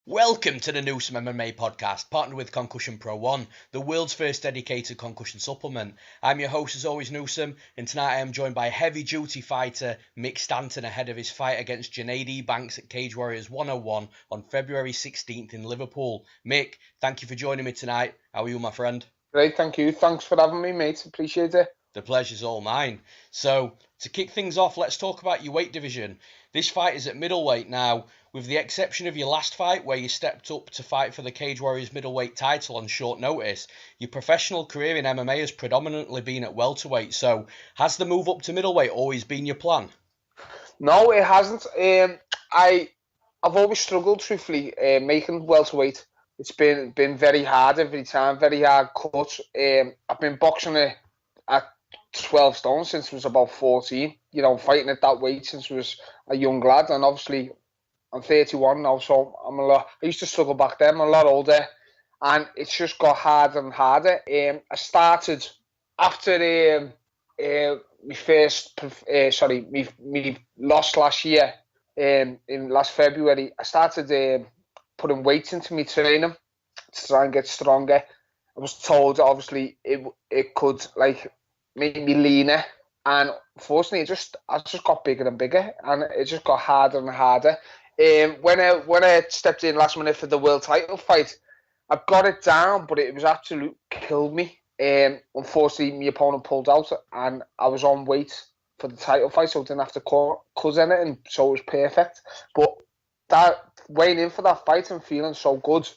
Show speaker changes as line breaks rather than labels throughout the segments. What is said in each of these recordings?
Welcome to the Newsome MMA Podcast, partnered with Concussion Pro 1, the world's first dedicated concussion supplement. I'm your host as always, Newsome, and tonight I am joined by heavy-duty fighter Mick Stanton ahead of his fight against Jenaid Ebanks at Cage Warriors 101 on February 16th in Liverpool. Mick, thank you for joining me tonight. How are you, my friend?
Great, thank you. Thanks for having me, mate. Appreciate it.
The pleasure's all mine. So, to kick things off, let's talk about your weight division. This fight is at middleweight now. With the exception of your last fight where you stepped up to fight for the Cage Warriors Middleweight title on short notice, your professional career in MMA has predominantly been at welterweight. So has the move up to middleweight always been your plan?
No, it hasn't. I've always struggled, truthfully, making welterweight. It's been very hard every time, very hard cut. I've been boxing at 12 stone since I was about 14, fighting at that weight since I was a young lad, and obviously I'm 31 now, so I used to struggle back then. I'm a lot older, and it's just got harder and harder. I started after my loss last year, in last February. I started putting weight into my training to try and get stronger. I was told, obviously, it could make me leaner, and unfortunately, I just got bigger and bigger, and it just got harder and harder. When I stepped in last minute for the world title fight, I got it down, but it was absolute killed me. Unfortunately, my opponent pulled out, and I was on weight for the title fight, so I didn't have to cut anything, so it was perfect. But that weighing in for that fight and feeling so good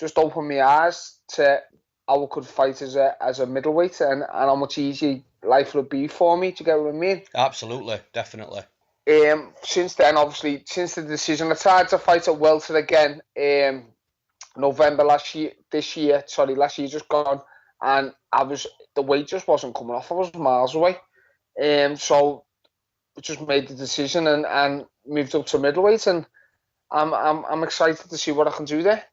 just opened my eyes to how I could fight as a middleweight, and how much easier life would be for me. To get what I mean?
Absolutely, definitely.
Since then, obviously, since the decision, I tried to fight at welter again. November last year just gone, and the weight just wasn't coming off. I was miles away. So I just made the decision and moved up to middleweight, and I'm excited to see what I can do there.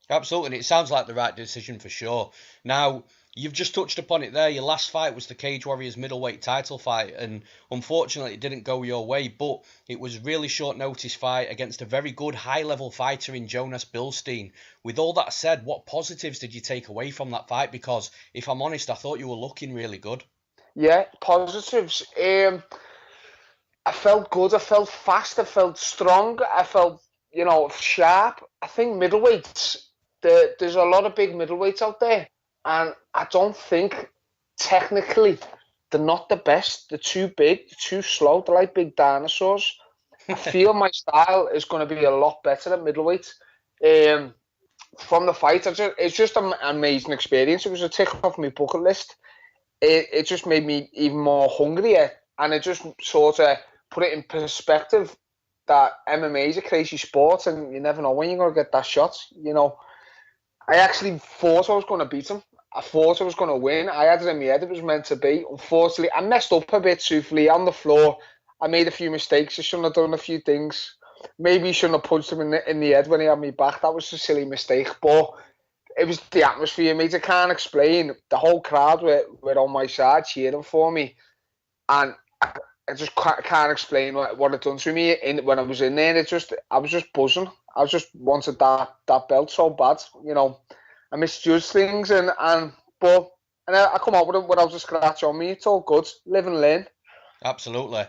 Absolutely, and it sounds like the right decision for sure. Now, you've just touched upon it there. Your last fight was the Cage Warriors Middleweight title fight, and unfortunately it didn't go your way, but it was a really short notice fight against a very good high-level fighter in Jonas Bilstein. With all that said, what positives did you take away from that fight? Because, if I'm honest, I thought you were looking really good.
Yeah, positives. I felt good, I felt fast, I felt strong, I felt, sharp. I think middleweights, there's a lot of big middleweights out there, and I don't think technically they're not the best. They're too big, they're too slow, they're like big dinosaurs. I feel my style is going to be a lot better at middleweight. From the fight, it's just an amazing experience. It was a tick off my bucket list. It just made me even more hungrier, and it just sort of put it in perspective that MMA is a crazy sport, and you never know when you're going to get that shot. I actually thought I was going to beat him. I thought I was going to win. I had it in my head it was meant to be. Unfortunately, I messed up a bit, truthfully, on the floor. I made a few mistakes. I shouldn't have done a few things. Maybe I shouldn't have punched him in the head when he had me back. That was a silly mistake. But it was the atmosphere, mate. I can't explain. The whole crowd were on my side cheering for me. And I just can't explain what it done to me when I was in there. I was just buzzing. I just wanted that belt so bad. I misjudged things, and I come out with it without a scratch on me. It's all good. Live and learn.
Absolutely.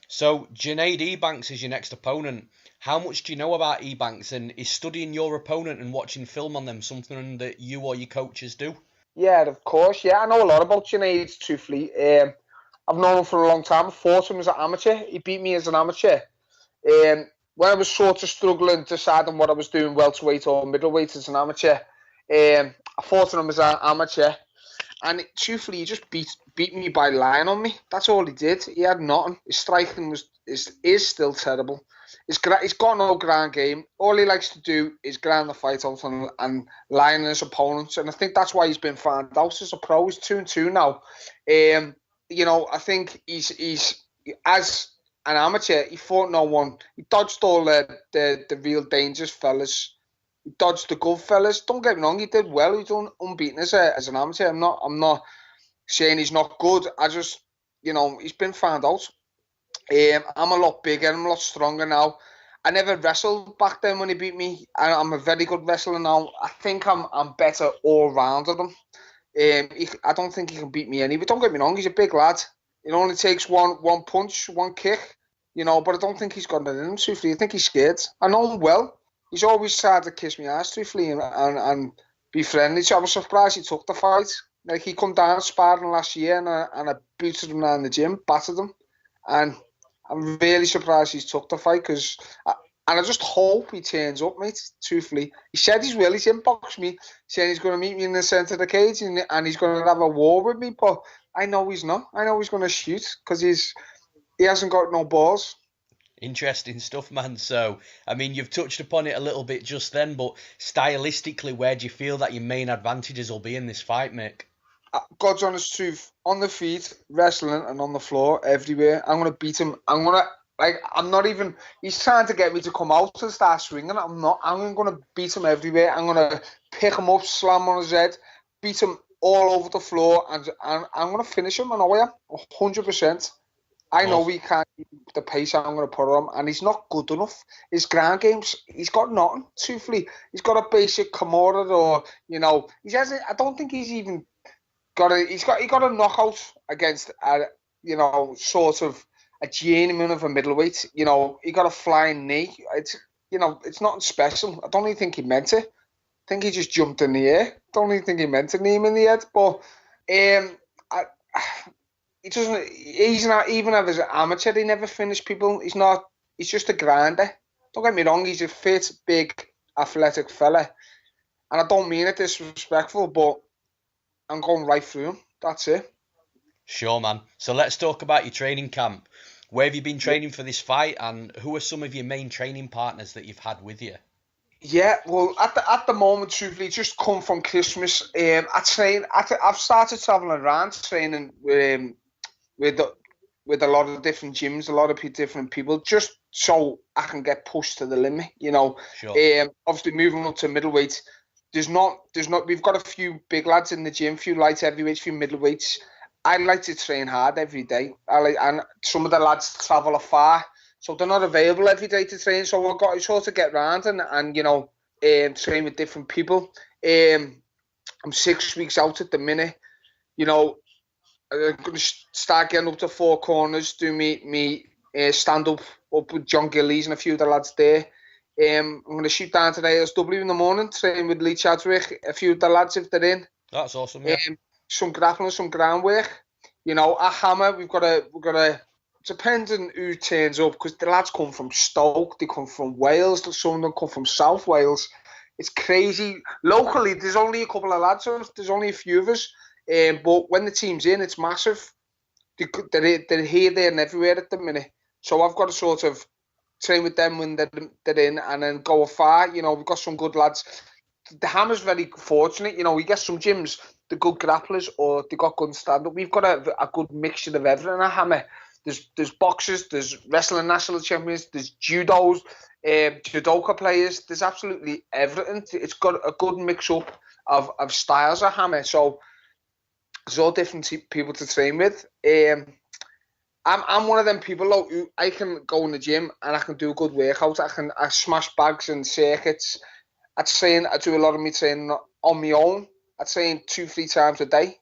So Jenaid Ebanks is your next opponent. How much do you know about Ebanks, and is studying your opponent and watching film on them something that you or your coaches do?
Yeah, of course. Yeah, I know a lot about Jenaid, truthfully. I've known him for a long time. I fought him as an amateur. He beat me as an amateur. When I was sort of struggling, deciding what I was doing, welterweight or middleweight as an amateur, I fought him as an amateur. And truthfully, he just beat me by lying on me. That's all he did. He had nothing. His striking is still terrible. He's got no ground game. All he likes to do is ground the fight out and lie on his opponents. And I think that's why he's been found out as a pro. He's 2-2 now. I think he's as an amateur, he fought no one. He dodged all the real dangerous fellas. He dodged the good fellas. Don't get me wrong, he did well. He's unbeaten as an amateur. I'm not saying he's not good. I just, he's been found out. I'm a lot bigger. I'm a lot stronger now. I never wrestled back then when he beat me. I'm a very good wrestler now. I think I'm better all round than him. I don't think he can beat me anyway. Don't get me wrong, he's a big lad. It only takes one punch, one kick, but I don't think he's got it in him, truthfully. I think he's scared. I know him well. He's always tried to kiss me ass, truthfully, and be friendly. So I was surprised he took the fight. Like, he come down sparring last year and I booted him down the gym, battered him. And I'm really surprised he's took the fight and I just hope he turns up, mate, truthfully. He said he's will. He's inboxed me, saying he's going to meet me in the centre of the cage and he's going to have a war with me. But I know he's not. I know he's going to shoot because he hasn't got no balls.
Interesting stuff, man. So, I mean, you've touched upon it a little bit just then, but stylistically, where do you feel that your main advantages will be in this fight, Mick?
God's honest truth, on the feet, wrestling, and on the floor, everywhere. I'm going to beat him. I'm not even, he's trying to get me to come out and start swinging. I'm not. I'm going to beat him everywhere. I'm going to pick him up, slam on his head, beat him all over the floor, and I'm going to finish him. I know I am, 100%. I know he can't keep the pace I'm going to put on him, and he's not good enough. His ground games, he's got nothing, truthfully. He's got a basic Kimura or, he hasn't, I don't think he's even got he got a knockout against, sort of a journeyman of a middleweight. He got a flying knee. It's nothing special. I don't even think he meant it. I think he just jumped in the air. Don't even think he meant to knee him in the head. But he doesn't. He's not, even as an amateur, he never finished people. He's not. He's just a grinder. Don't get me wrong. He's a fit, big, athletic fella, and I don't mean it disrespectful, but I'm going right through him. That's it.
Sure, man. So let's talk about your training camp. Where have you been training for this fight, and who are some of your main training partners that you've had with you?
Yeah, well, at the moment, truthfully, just come from Christmas. I've started traveling around training with a lot of different gyms, a lot of different people, just so I can get pushed to the limit.
Sure.
Obviously, moving up to middleweight, there's not. We've got a few big lads in the gym, few light heavyweights, few middleweights. I like to train hard every day. And some of the lads travel afar, so they're not available every day to train. So I've got to sort of get round and train with different people. I'm 6 weeks out at the minute. I'm going to start getting up to Four Corners, do me stand up with John Gillies and a few of the lads there. I'm going to shoot down to the ASW in the morning, train with Lee Chadwick, a few of the lads if they're in.
That's awesome, yeah.
Some grappling, some groundwork. A hammer, we've got to, depending who turns up, because the lads come from Stoke, they come from Wales, some of them come from South Wales. It's crazy. Locally, there's only a couple of lads, there's only a few of us. But when the team's in, it's massive. They're here, there, and everywhere at the minute. So I've got to sort of train with them when they're in, and then go afar. We've got some good lads. The Hammer's very fortunate. We get some gyms, the good grapplers, or they got good stand-up. We've got a good mixture of everything at Hammer. There's boxers, there's wrestling national champions, there's judos, judoka players. There's absolutely everything. It's got a good mix-up of styles at Hammer. So there's all different people to train with. I'm one of them people though, who I can go in the gym and I can do a good workout. I smash bags and circuits. I do a lot of my training on my own. I train 2-3 times a day.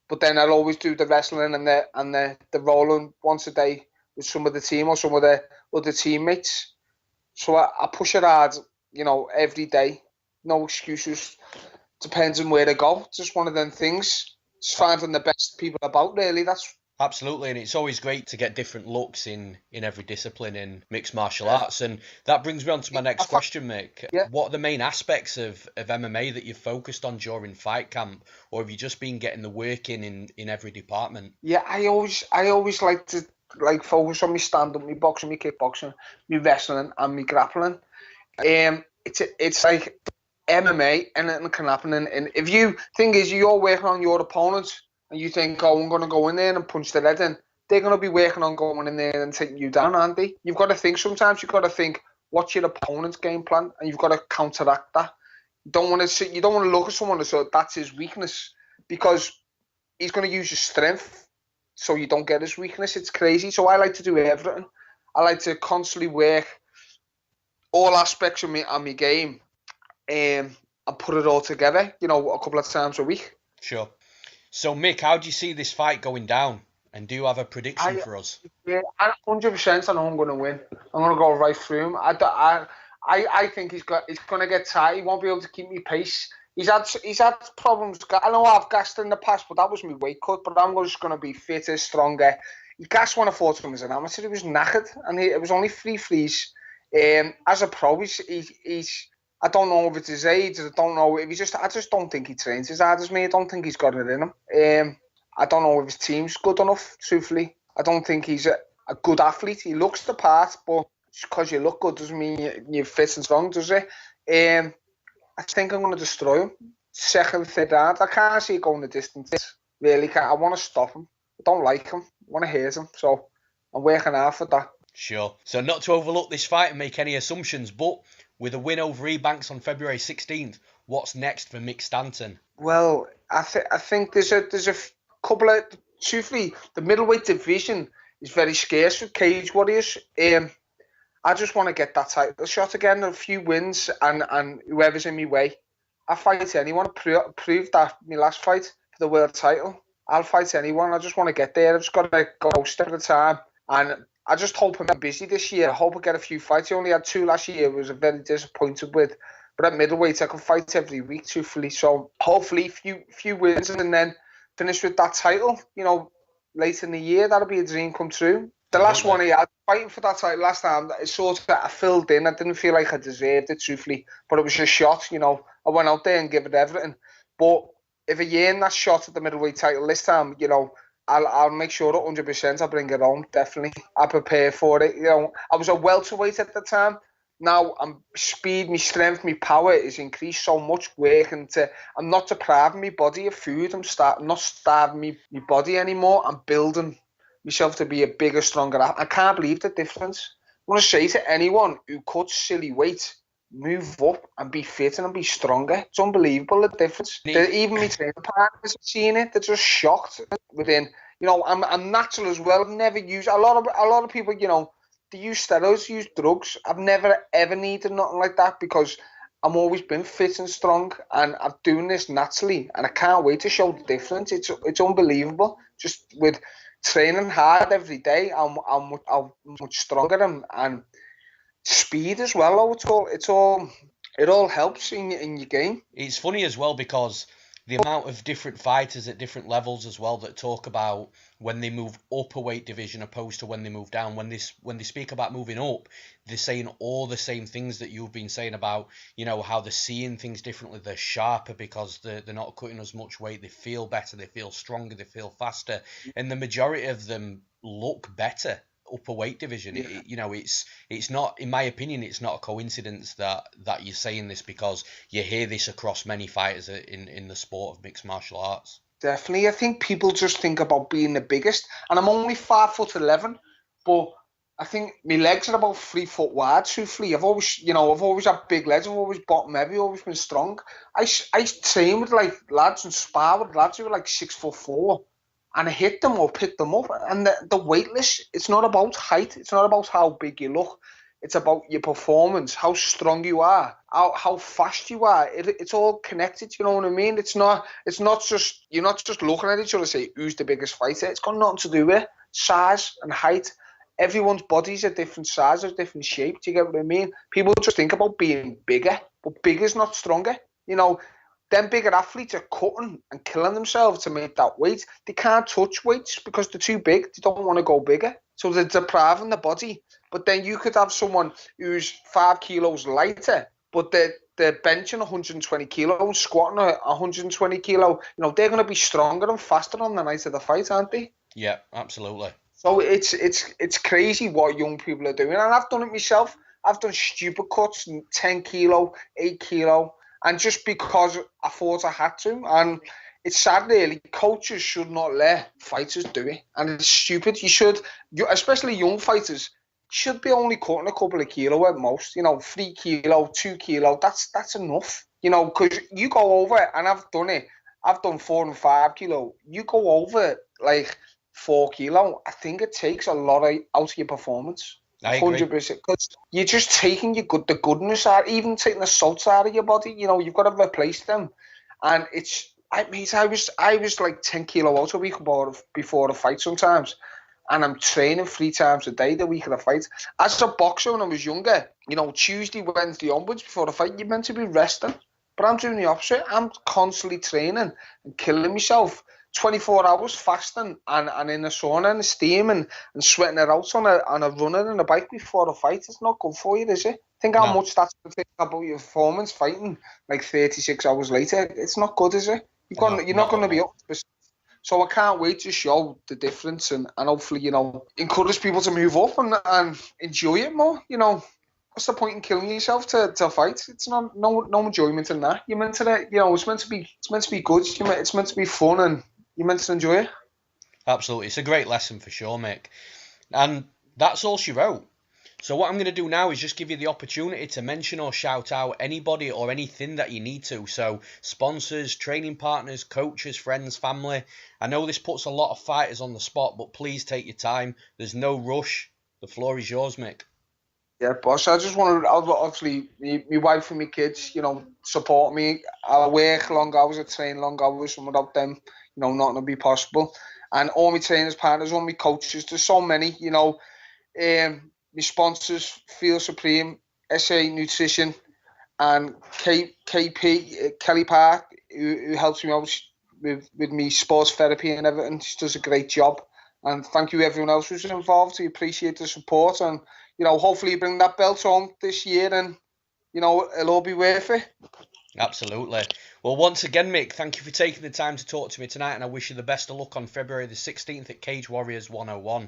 But then I'll always do the wrestling and the rolling once a day with some of the team or some of the other teammates. So I push it hard, every day. No excuses. Depends on where I go. Just one of them things. Just finding the best people about, really. That's
absolutely, and it's always great to get different looks in every discipline in mixed martial arts. And that brings me on to my next question, Mick.
Yeah.
What are the main aspects of MMA that you've focused on during fight camp, or have you just been getting the work in every department?
Yeah, I always like to focus on my stand-up, my boxing, my kickboxing, my wrestling, and my grappling. It's like MMA, anything can happen. And if you're working on your opponent, and you think, I'm going to go in there and punch their head in, they're going to be working on going in there and taking you down, aren't they? You've got to think sometimes, you've got to think, what's your opponent's game plan? And you've got to counteract that. You don't want to look at someone and say, that's his weakness, because he's going to use your strength so you don't get his weakness. It's crazy. So I like to do everything. I like to constantly work all aspects of my game, and put it all together, you know, a couple of times a week.
Sure. So, Mick, how do you see this fight going down? And do you have a prediction for us?
Yeah, 100%. I know I'm going to win. I'm going to go right through him. I think he's going to get tired. He won't be able to keep me pace. He's had problems. I know I've gassed in the past, but that was my weight cut. But I'm just going to be fitter, stronger. He gassed when I fought him as an amateur. He was knackered, and it was only 3 frees. As a pro, he's I don't know if it's his age. I don't know if I just don't think he trains as hard as me. I don't think he's got it in him. I don't know if his team's good enough, truthfully. I don't think he's a good athlete. He looks the part, but just because you look good doesn't mean you're fit and strong, does it? I think I'm going to destroy him. Second, third round. I can't see it going the distance. Really can't. I want to stop him. I don't like him. I want to hurt him. So I'm working hard for that.
Sure. So not to overlook this fight and make any assumptions, but with a win over Ebanks on February 16th, what's next for Mick Stanton?
Well, I think there's a couple of, truthfully, the middleweight division is very scarce with Cage Warriors. I just want to get that title shot again, a few wins, and whoever's in my way. I fight anyone. Prove that my last fight for the world title. I'll fight anyone. I just want to get there. I've just got to go step at a time. And I just hope I'm busy this year. I hope I get a few fights. I only had 2 last year. I was very disappointed with. But at middleweight, I can fight every week, truthfully. So hopefully, few wins and then finish with that title, you know, late in the year. That'll be a dream come true. The last one I had, fighting for that title last time, it sort of, I filled in. I didn't feel like I deserved it, truthfully. But it was a shot, you know. I went out there and gave it everything. But if I earn that shot at the middleweight title this time, you know, I'll make sure that 100% I'll bring it home, definitely. I prepare for it. You know, I was a welterweight at the time. Now I'm speed, my strength, my power is increased so much. I'm not depriving my body of food. I'm not starving my body anymore. I'm building myself to be a bigger, stronger. I can't believe the difference. I want to say to anyone who cuts silly weight, move up and be fit and be stronger. It's unbelievable the difference. Even my training partners have seen it. They're just shocked. Within, you know, I'm natural as well. I've never used a lot of people, you know. They use steroids, use drugs. I've never ever needed nothing like that because I've always been fit and strong, and I'm doing this naturally, and I can't wait to show the difference. It's unbelievable. Just with training hard every day, I'm much stronger and speed as well. It all helps in your game.
It's funny as well because the amount of different fighters at different levels as well that talk about when they move up a weight division opposed to when they move down. When they speak about moving up, they're saying all the same things that you've been saying about, you know, how they're seeing things differently. They're sharper because they're not cutting as much weight. They feel better. They feel stronger. They feel faster. And the majority of them look better upper weight division. Yeah. You know, it's not, in my opinion, it's not a coincidence that you're saying this, because you hear this across many fighters in the sport of mixed martial arts.
Definitely. I think people just think about being the biggest, and I'm only 5'11", but I think my legs are about 3 foot wide, truthfully. I've always had big legs. I've always bottom heavy, always been strong. I train with like lads and spar with lads who are like 6'4", and I hit them or pick them up. And the weightless, it's not about height. It's not about how big you look. It's about your performance, how strong you are, how fast you are. It's all connected. You know what I mean? It's not just, you're not just looking at each other and say who's the biggest fighter. It's got nothing to do with size and height. Everyone's bodies are different sizes, different shapes. Do you get what I mean? People just think about being bigger, but bigger's not stronger. You know, them bigger athletes are cutting and killing themselves to make that weight. They can't touch weights because they're too big. They don't want to go bigger. So they're depriving the body. But then you could have someone who's 5 kilos lighter, but they're benching 120 kilos, squatting 120 kilo. You know, they're going to be stronger and faster on the night of the fight, aren't they?
Yeah, absolutely.
So it's crazy what young people are doing. And I've done it myself. I've done stupid cuts, 10 kilo, 8 kilo. And just because I thought I had to. And it's sad, really. Coaches should not let fighters do it. And it's stupid. Especially young fighters, should be only cutting a couple of kilo at most. You know, 3 kilo, 2 kilo. That's enough. You know, because you go over it, and I've done it. I've done 4 and 5 kilo. You go over like 4 kilo. I think it takes a lot out of your performance.
I agree.
100%. Because you're just taking the goodness out, even taking the salts out of your body. You know, you've got to replace them. And I was like 10 kilo out a week before the fight sometimes. And I'm training 3 times a day the week of the fight. As a boxer when I was younger, you know, Tuesday, Wednesday onwards before the fight, you're meant to be resting. But I'm doing the opposite. I'm constantly training and killing myself. 24 hours fasting and in the sauna and the steam and sweating it out on a runner and a bike before the fight. It's not good for you, is it? Think how much that's going to think about your performance fighting like 36 hours later. It's not good, is it? You're not going to be up. So I can't wait to show the difference and hopefully, you know, encourage people to move up and enjoy it more. You know, what's the point in killing yourself to fight? It's no enjoyment in that. You're meant to, you know, it's meant to be good. It's meant to be fun and you're meant to enjoy it.
Absolutely. It's a great lesson for sure, Mick. And that's all she wrote. So what I'm going to do now is just give you the opportunity to mention or shout out anybody or anything that you need to. So sponsors, training partners, coaches, friends, family. I know this puts a lot of fighters on the spot, but please take your time. There's no rush. The floor is yours, Mick.
Yeah, boss. I just want to, obviously, my wife and my kids, you know, support me. I work long hours, I train long hours, and without them, you know, nothing would be possible. And all my trainers, partners, all my coaches, there's so many, you know. My sponsors, Feel Supreme, SA Nutrition, and KP, Kelly Park, who helps me out with me sports therapy and everything. She does a great job. And thank you everyone else who's involved. We appreciate the support. And, you know, hopefully you bring that belt home this year and, you know, it'll all be worth it.
Absolutely. Well, once again, Mick, thank you for taking the time to talk to me tonight, and I wish you the best of luck on February the 16th at Cage Warriors 101.